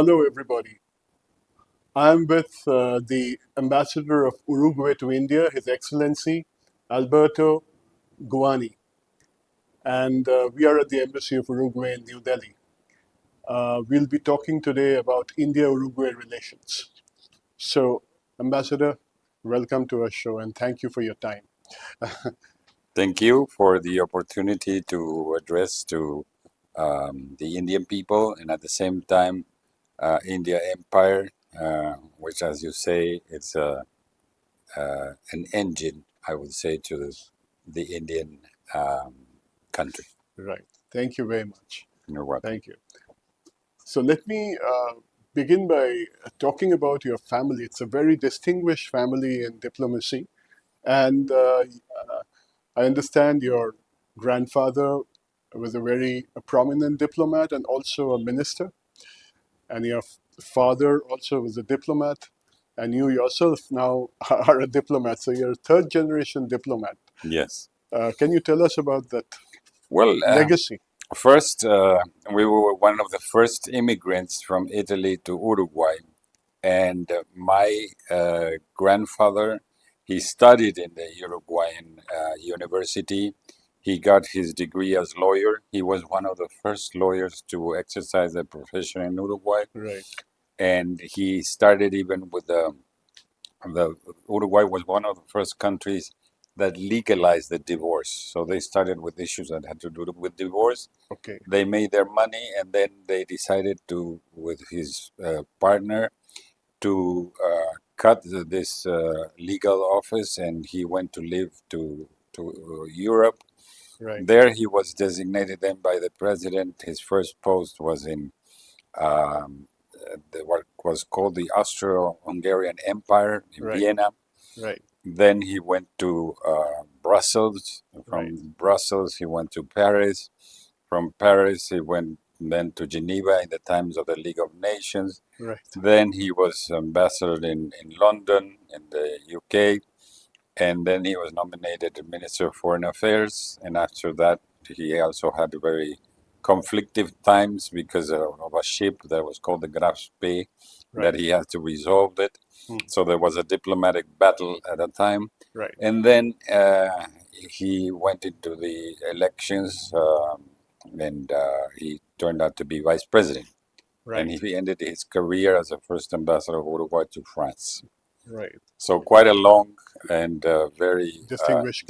Hello, everybody. I'm with the Ambassador of Uruguay to India, His Excellency Alberto Guani, and we are at the Embassy of Uruguay in New Delhi. We'll be talking today about India-Uruguay relations. So, Ambassador, welcome to our show, and thank you for your time. Thank you for the opportunity to address to the Indian people and at the same time India Empire, which, as you say, it's an engine, I would say, to the Indian country. Right. Thank you very much. You're welcome. Thank you. So let me begin by talking about your family. It's a very distinguished family in diplomacy. And I understand your grandfather was a prominent diplomat and also a minister. And your father also was a diplomat. And you yourself now are a diplomat. So you're a third generation diplomat. Yes. Can you tell us about that Well, legacy? first, we were one of the first immigrants from Italy to Uruguay. And my grandfather, he studied in the Uruguayan university. He got his degree as lawyer. He was one of the first lawyers to exercise the profession in Uruguay. Right. And he started even with the Uruguay was one of the first countries that legalized the divorce. So they started with issues that had to do with divorce. Okay. They made their money, and then they decided to, with his partner, to cut this legal office, and he went to live to Europe. Right. There he was designated then by the president. His first post was in what was called the Austro-Hungarian Empire in Right. Vienna. Right. Then he went to Brussels. From Right. Brussels, he went to Paris. From Paris, he went then to Geneva in the times of the League of Nations. Right. Then he was ambassador in London, in the UK. And then he was nominated Minister of Foreign Affairs. And after that, he also had very conflictive times because of a ship that was called the Graf Spee, that he had to resolve it. So there was a diplomatic battle at that time. Right. And then he went into the elections and he turned out to be vice president. Right. And he ended his career as the first ambassador of Uruguay to France. Right. So quite a long and very Distinguished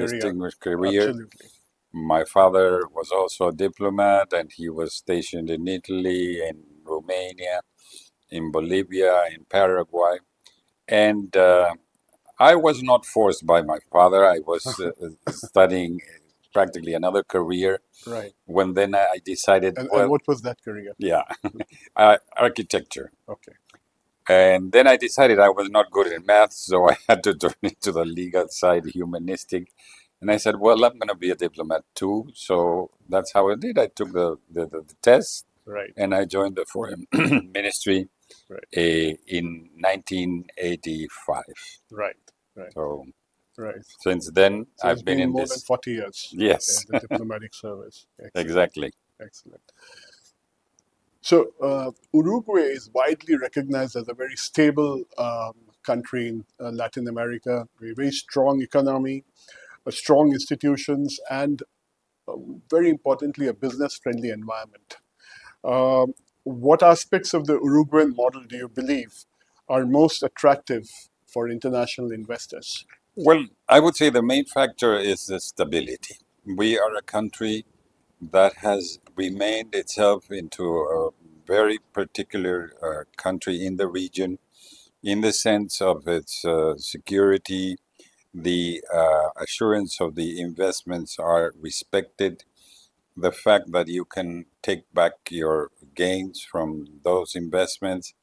career. Absolutely. My father was also a diplomat, and he was stationed in Italy, in Romania, in Bolivia, in Paraguay. And I was not forced by my father. I was studying practically another career. Right. When then I decided, And well, what was that career? yeah, architecture. Okay. And then I decided I was not good in math, so I had to turn into the legal side, humanistic. And I said, well, I'm going to be a diplomat too. So that's how I did. I took the test. Right. And I joined the foreign ministry in 1985. Right. Right. So right. Since then, So I've been in more this. than 40 years. Yes. In the diplomatic service. Excellent. Exactly. Excellent. So Uruguay is widely recognized as a very stable country in Latin America, a very strong economy, strong institutions, and very importantly, a business-friendly environment. What aspects of the Uruguayan model do you believe are most attractive for international investors? Well, I would say the main factor is the stability. We are a country that has remained itself into a very particular country in the region, in the sense of its security. The assurance of the investments are respected. The fact that you can take back your gains from those investments.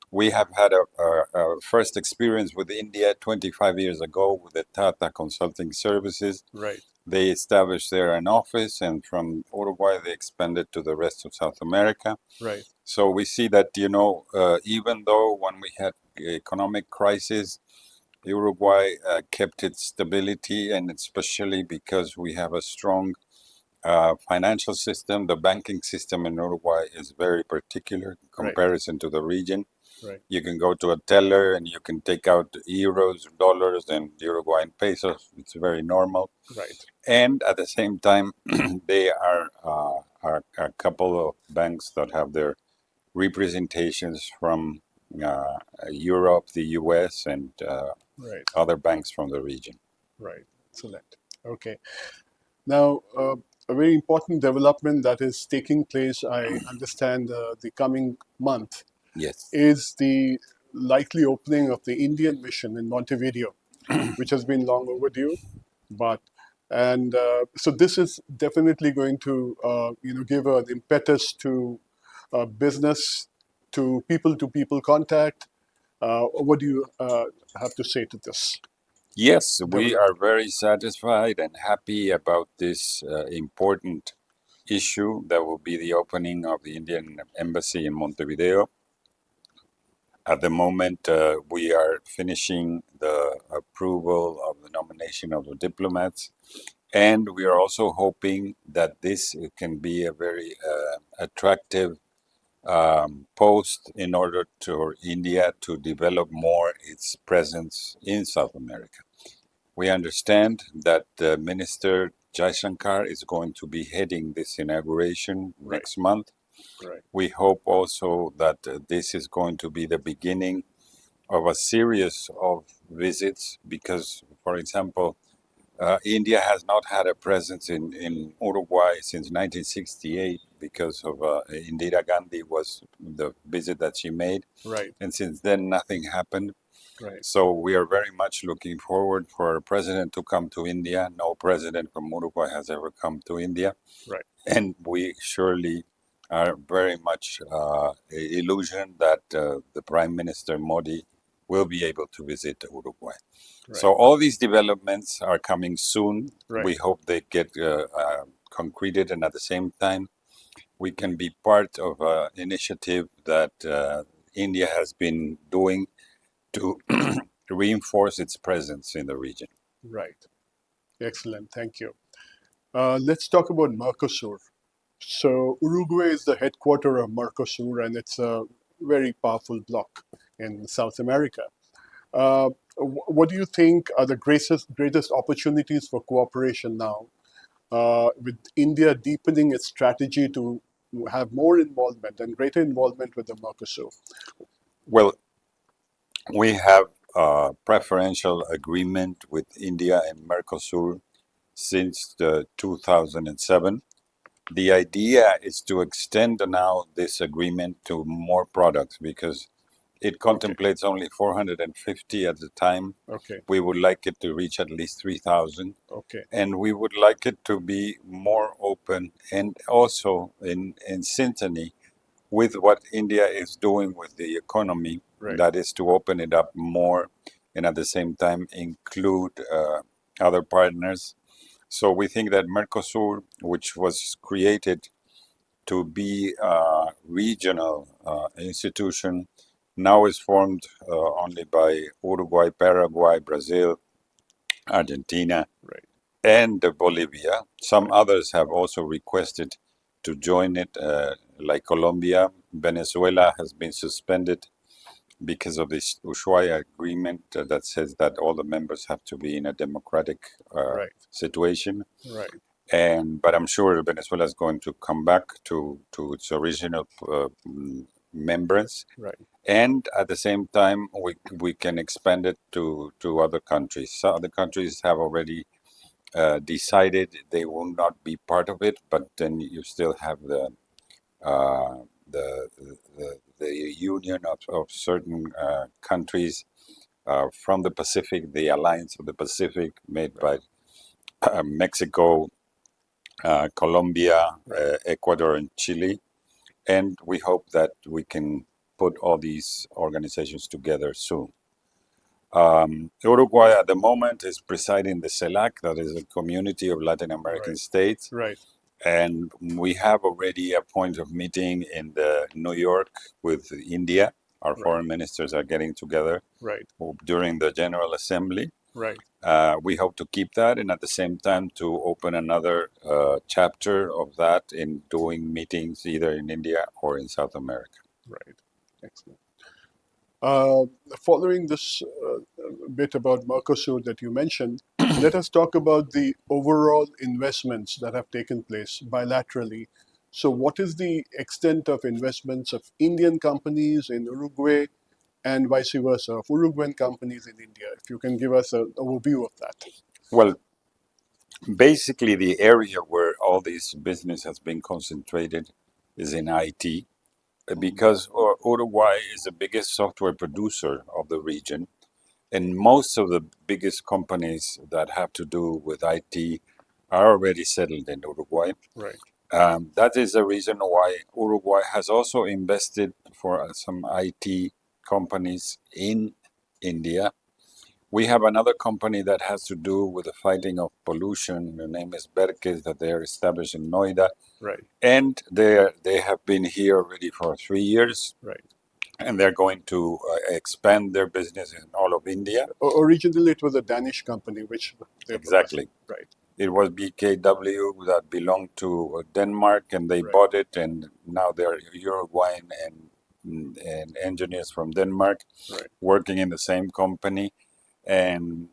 We have had a first experience with India 25 years ago with the Tata Consulting Services. Right. They established there an office, and from Uruguay they expanded to the rest of South America. Right. So we see that, even though when we had economic crisis, Uruguay kept its stability, and especially because we have a strong financial system, the banking system in Uruguay is very particular in comparison to the region. Right. You can go to a teller and you can take out euros, dollars, and Uruguayan pesos. It's very normal. Right. And at the same time, they are a couple of banks that have their representations from Europe, the US, and Right. other banks from the region. Right. Excellent. Okay. Now, a very important development that is taking place, I understand, the coming month Yes. is the likely opening of the Indian mission in Montevideo, which has been long overdue. But so this is definitely going to give an impetus to business, to people contact. What do you have to say to this Yes, we development? are very satisfied and happy about this important issue that will be the opening of the Indian embassy in Montevideo. At the moment, we are finishing the approval of the nomination of the diplomats, and we are also hoping that this can be a very attractive post in order for India to develop more its presence in South America. We understand that Minister Jaishankar is going to be heading this inauguration Right. next month. Right. We hope also that this is going to be the beginning of a series of visits because, for example, India has not had a presence in Uruguay since 1968 because of Indira Gandhi was the visit that she made. Right. And since then, nothing happened. Right. So we are very much looking forward for a president to come to India. No president from Uruguay has ever come to India. Right. And we surely are very much illusion that the Prime Minister Modi will be able to visit Uruguay. Right. So all these developments are coming soon. Right. We hope they get concreted, and at the same time, we can be part of an initiative that India has been doing to reinforce its presence in the region. Right. Excellent. Thank you. Let's talk about MERCOSUR. So Uruguay is the headquarter of MERCOSUR, and it's a very powerful bloc in South America. What do you think are the greatest opportunities for cooperation now, with India deepening its strategy to have more involvement and greater involvement with the MERCOSUR? Well, we have a preferential agreement with India and MERCOSUR since 2007. The idea is to extend now this agreement to more products because it contemplates only 450 at the time. Okay. We would like it to reach at least 3,000. Okay. And we would like it to be more open and also in synchrony with what India is doing with the economy. Right. That is to open it up more and at the same time include other partners. So we think that MERCOSUR, which was created to be a regional institution, now is formed only by Uruguay, Paraguay, Brazil, Argentina, Right. and Bolivia. Some others have also requested to join it, like Colombia. Venezuela has been suspended because of this Ushuaia agreement that says that all the members have to be in a democratic Right. situation. Right. But I'm sure Venezuela is going to come back to its original members. Right. And at the same time, we can expand it to other countries. So other countries have already decided they will not be part of it, but then you still have the union of certain countries from the Pacific, the Alliance of the Pacific, made by Mexico, Colombia, Ecuador, and Chile. And we hope that we can put all these organizations together soon. Uruguay at the moment is presiding the CELAC, that is a community of Latin American states. Right. And we have already a point of meeting in New York with India. Our foreign ministers are getting together Right. during the General Assembly. Right. We hope to keep that, and at the same time to open another chapter of that in doing meetings either in India or in South America. Right. Excellent. Uh, Following this bit about Mercosur that you mentioned, let us talk about the overall investments that have taken place bilaterally. So, what is the extent of investments of Indian companies in Uruguay and vice versa, of Uruguayan companies in India? If you can give us an overview of that. Well, basically, the area where all this business has been concentrated is in IT, because Uruguay is the biggest software producer of the region, and most of the biggest companies that have to do with IT are already settled in Uruguay. Right. That is the reason why Uruguay has also invested for some IT companies in India. We have another company that has to do with the fighting of pollution. The name is Berkes, that they are established in Noida, Right. and they have been here already for 3 years, Right. and they're going to expand their business in all of India. Originally, it was a Danish company, which they Exactly. Right. It was BKW that belonged to Denmark, and they Right. bought it, and now they're Uruguayan and engineers from Denmark Right. working in the same company, and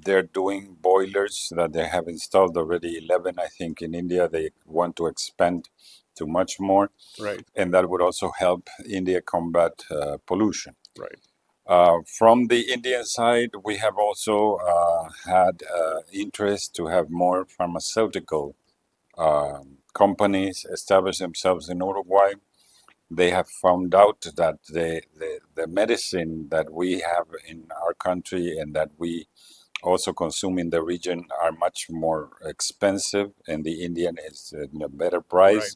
they're doing boilers that they have installed already 11, I think, in India. They want to expand to much more, Right. and that would also help India combat pollution. Right. From the Indian side, we have also had interest to have more pharmaceutical companies establish themselves in Uruguay. They have found out that the medicine that we have in our country and that we also consume in the region are much more expensive, and the Indian is in a better price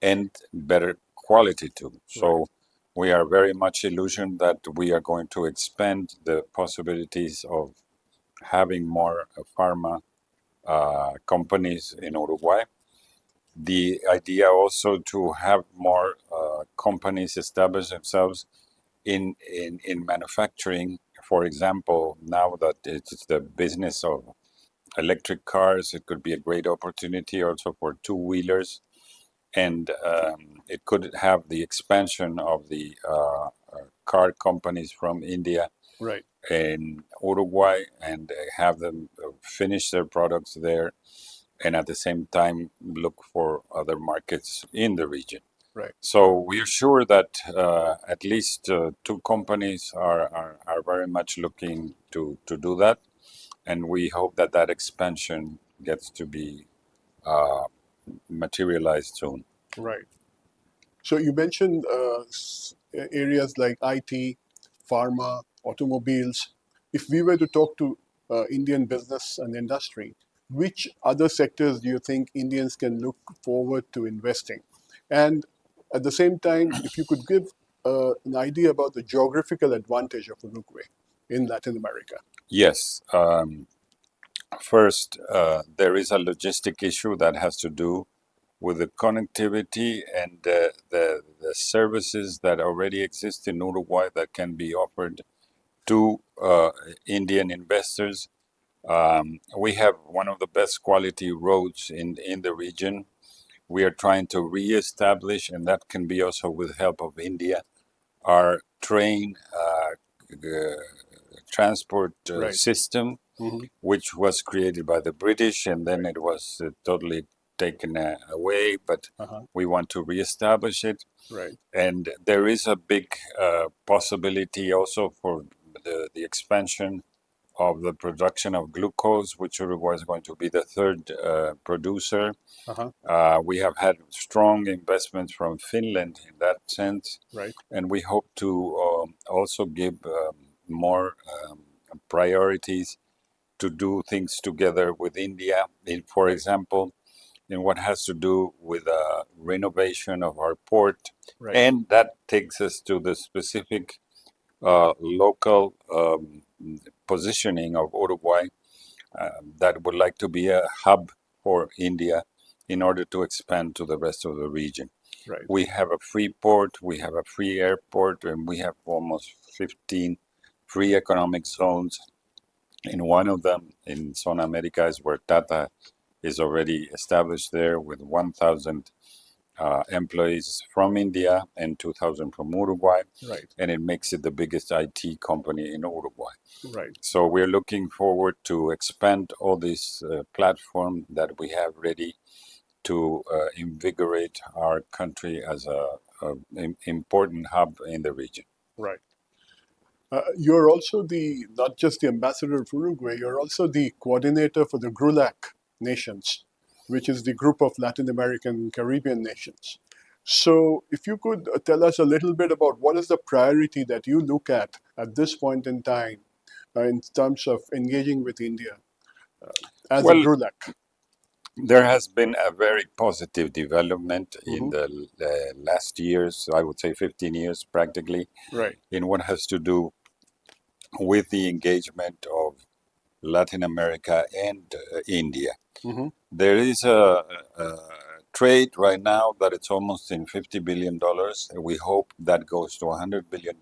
and better quality too. So we are very much illusioned that we are going to expand the possibilities of having more pharma companies in Uruguay. The idea also to have more companies establish themselves in manufacturing. For example, now that it's the business of electric cars, it could be a great opportunity also for two-wheelers, and it could have the expansion of the car companies from India Right. in Uruguay and have them finish their products there, and at the same time look for other markets in the region. Right. So we are sure that at least two companies are very much looking to do that, and we hope that that expansion gets to be materialized soon. Right. So you mentioned areas like IT, pharma, automobiles. If we were to talk to Indian business and industry, which other sectors do you think Indians can look forward to investing? And at the same time, if you could give an idea about the geographical advantage of Uruguay in Latin America. Yes. First, there is a logistic issue that has to do with the connectivity and the services that already exist in Uruguay that can be offered to Indian investors. We have one of the best quality roads in the region. We are trying to reestablish, and that can be also with help of India, our train transport system, which was created by the British, and then it was totally taken away, but we want to reestablish it. Right. And there is a big possibility also for the expansion of the production of glucose, which Uruguay is going to be the third producer. We have had strong investments from Finland in that sense, Right. and we hope to also give more priorities to do things together with India. For example, in what has to do with renovation of our port, and that takes us to the specific local positioning of Uruguay that would like to be a hub for India in order to expand to the rest of the region. Right. We have a free port, we have a free airport, and we have almost 15 free economic zones In one of them, in Zona America, is where Tata is already established there with 1,000 employees from India and 2,000 from Uruguay, Right. and it makes it the biggest IT company in Uruguay. Right. So we're looking forward to expand all this platform that we have ready to invigorate our country as a important hub in the region. Right. You're also not just the ambassador of Uruguay, you're also the coordinator for the GRULAC nations, which is the group of Latin American and Caribbean nations. So if you could tell us a little bit about what is the priority that you look at this point in time in terms of engaging with India as a Well, GRULAC. there has been a very positive development in Mm-hmm. the last years, I would say 15 years practically, Right. in what has to do with the engagement of Latin America and India. Mm-hmm. There is a trade right now that it's almost in $50 billion. We hope that goes to $100 billion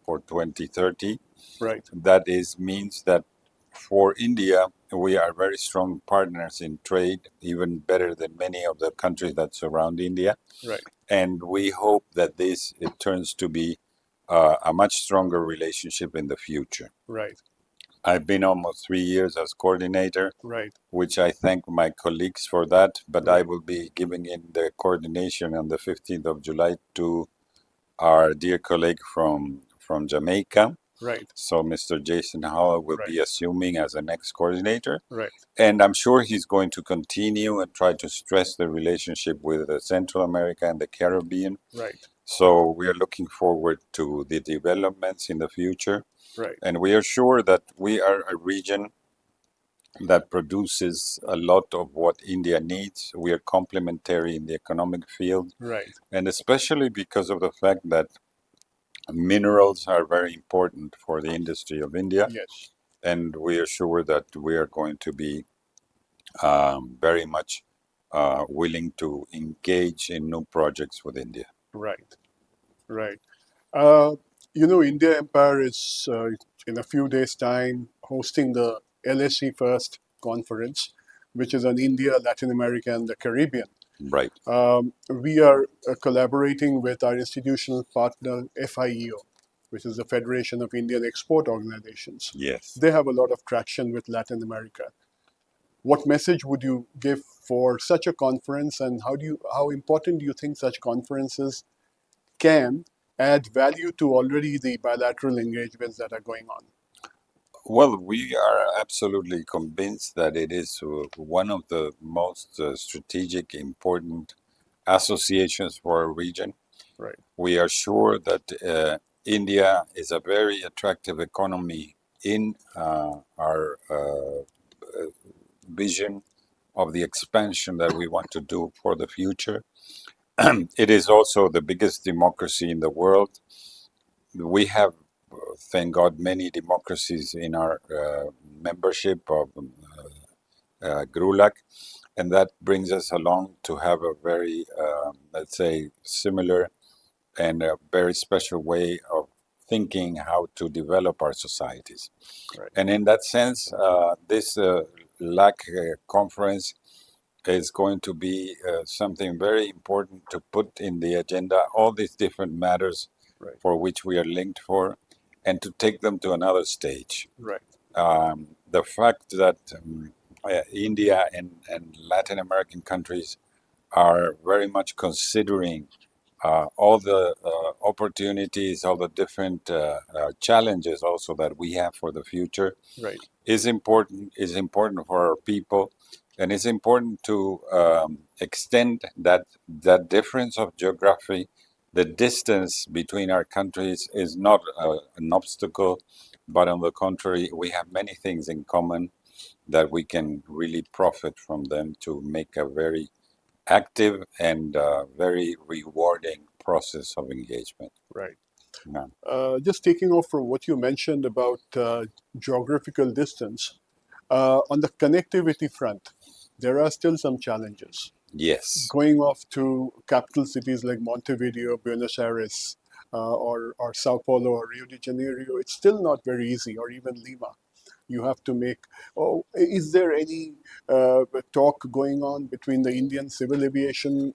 for 2030. Right. That is means that for India, we are very strong partners in trade, even better than many of the countries that surround India. Right. And we hope that this it turns to be a much stronger relationship in the future. Right. I've been almost 3 years as coordinator, Right. which I thank my colleagues for that. But I Right. will be giving in the coordination on the 15th of July to our dear colleague from Jamaica. Right. So Mr. Jason Howell will Right. be assuming as the next coordinator. Right. And I'm sure he's going to continue and try to stress the relationship with Central America and the Caribbean. Right. So we are looking forward to the developments in the future. Right. And we are sure that we are a region that produces a lot of what India needs. We are complementary in the economic field, Right. and especially because of the fact that minerals are very important for the industry of India. Yes. And we are sure that we are going to be very much willing to engage in new projects with India. Right. Right. Uh, India Empire is in a few days' time hosting the LSE First conference, which is on India, Latin America, and the Caribbean. Right. We are collaborating with our institutional partner, FIEO, which is the Federation of Indian Export Organizations. Yes. They have a lot of traction with Latin America. What message would you give for such a conference, and how important do you think such conferences can add value to already the bilateral engagements that are going on? Well, we are absolutely convinced that it is one of the most strategic, important associations for our region. Right. We are sure that India is a very attractive economy in our vision of the expansion that we want to do for the future. It is also the biggest democracy in the world. We have, thank God, many democracies in our membership of GRULAC, and that brings us along to have a very, let's say, similar and a very special way of thinking how to develop our societies. Right. And in that sense, this LAC conference is going to be something very important to put in the agenda, all these different matters Right. for which we are linked for, and to take them to another stage. Right. The fact that India and Latin American countries are very much considering all the opportunities, all the different challenges also that we have for the future Right. is important for our people, and it's important to extend that difference of geography. The distance between our countries is not an obstacle, but on the contrary, we have many things in common that we can really profit from them to make a very active and very rewarding process of engagement. Right. Yeah. Just taking off from what you mentioned about geographical distance, on the connectivity front, there are still some challenges. Yes. Going off to capital cities like Montevideo, Buenos Aires, or Sao Paulo or Rio de Janeiro, it's still not very easy, or even Lima. You have to make. Oh, is there any talk going on between the Indian civil aviation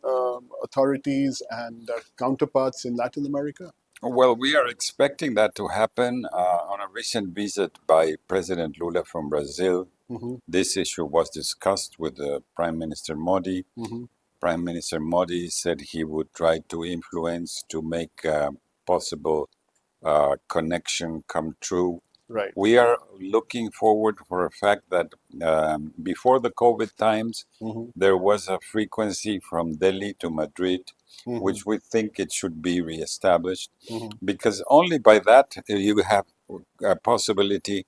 authorities and counterparts in Latin America? Well, we are expecting that to happen. On a recent visit by President Lula from Brazil, Mm-hmm. this issue was discussed with Prime Minister Modi. Mm-hmm. Prime Minister Modi said he would try to influence to make possible connection come true. Right. We are looking forward for a fact that before the COVID times, Mm-hmm. there was a frequency from Delhi to Madrid, Mm-hmm. which we think it should be reestablished, Mm-hmm. because only by that you have a possibility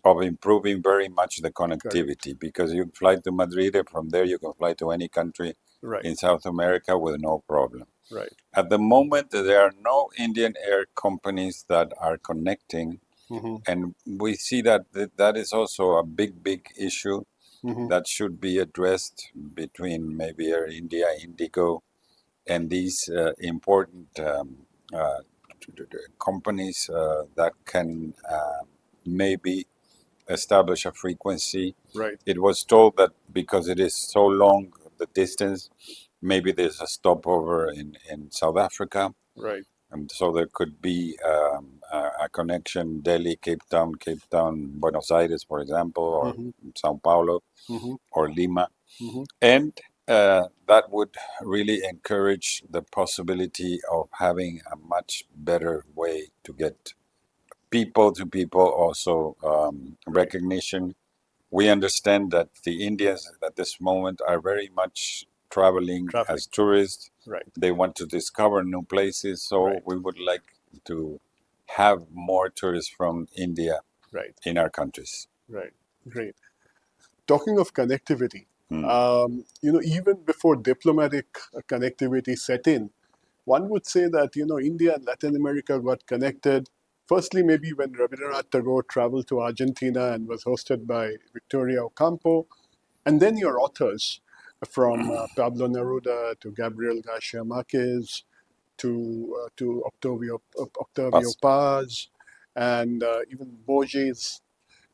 of improving very much the Correct. connectivity, because you fly to Madrid and from there you can fly to any country Right. in South America with no problem. Right. At the moment, there are no Indian air companies that are connecting, Mm-hmm. and we see that that is also a big issue Mm-hmm. that should be addressed between maybe Air India, Indigo, and these important uh, companies that can maybe establish a frequency. Right. It was told that because it is so long the distance, maybe there's a stopover in South Africa, Right. and so there could be a connection Delhi, Cape Town, Buenos Aires, for example, or Mm-hmm. Sao Paulo Mm-hmm. or Lima, Mm-hmm. and that would really encourage the possibility of having a much better way to get people to people, also Right. recognition. We understand that the Indians at this moment are very much traveling Traveling. as tourists. Right. They want to discover new places, so Right. we would like to have more tourists from India Right. in our countries. Right. Great. Talking of connectivity, Hmm. even before diplomatic connectivity set in, one would say that, India and Latin America got connected. Firstly, maybe when Rabindranath Tagore traveled to Argentina and was hosted by Victoria Ocampo, and then your authors from Pablo Neruda to Gabriel Garcia Marquez to Octavio Pas- Paz, and even Borges,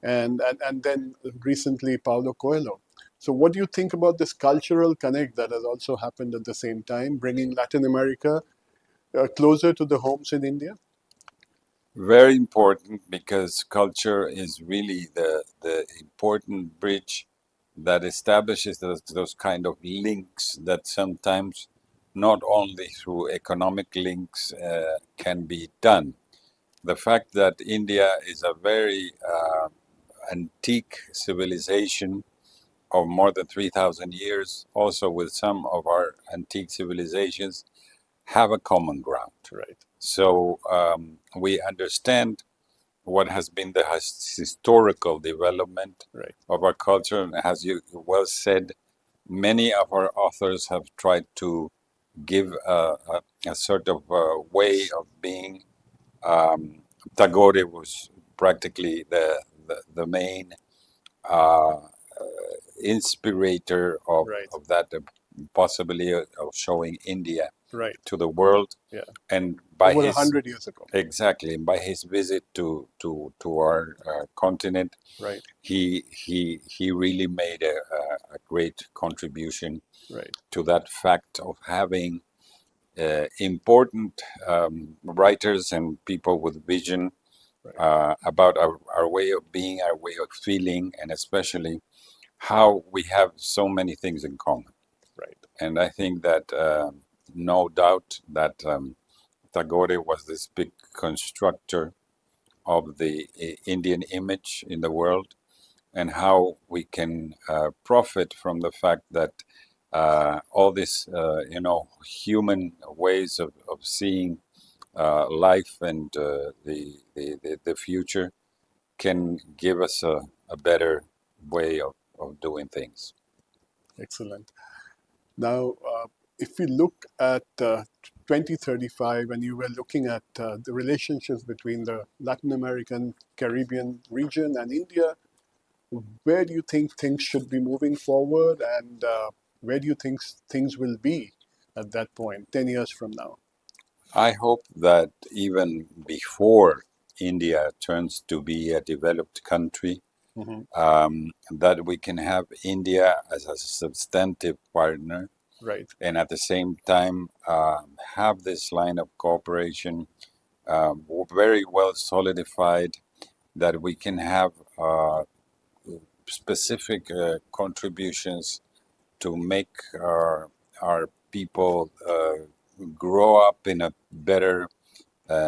and then recently Paulo Coelho. So, what do you think about this cultural connect that has also happened at the same time, bringing Latin America closer to the homes in India? Very important, because culture is really the important bridge that establishes those kind of links that sometimes not only through economic links can be done. The fact that India is a very antique civilization of more than 3,000 years, also with some of our antique civilizations, have a common ground. Right. So we understand what has been the historical development Right. of our culture. And as you well said, many of our authors have tried to give a sort of way of being. Tagore was practically the main uh, inspirator Right. of that possibility of showing India Right. to the world. Yeah. And by Over a his hundred years ago. exactly by his visit to our continent, Right. he really made a great contribution Right. to that fact of having important writers and people with vision Right. about our way of being, our way of feeling, and especially how we have so many things in common. Right. And I think that no doubt that Tagore was this big constructor of the Indian image in the world, and how we can profit from the fact that all these, human ways of seeing life and the future can give us a better way of doing things. Excellent. Now, if we look at 2035, and you were looking at the relationships between the Latin American, Caribbean region and India, where do you think things should be moving forward, and where do you think things will be at that point, 10 years from now? I hope that even before India turns to be a developed country, that we can have India as a substantive partner, Right. and at the same time have this line of cooperation very well solidified, that we can have specific contributions to make our people grow up in a better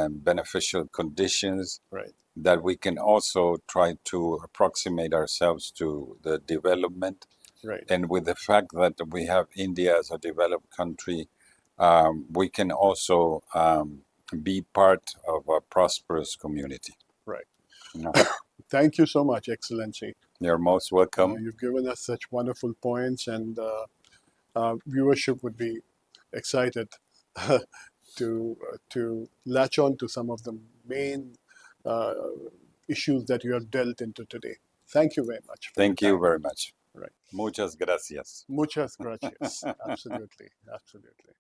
beneficial conditions, Right. that we can also try to approximate ourselves to the development. Right. And with the fact that we have India as a developed country, we can also be part of a prosperous community. Right. You know, Thank you so much, Excellency. you're most welcome. You've given us such wonderful points, and viewership would be excited to latch on to some of the main uh, issues that you have dealt into today. Thank you very much for Thank your you time. very much. Right. Muchas gracias. Muchas gracias. Absolutely. Absolutely.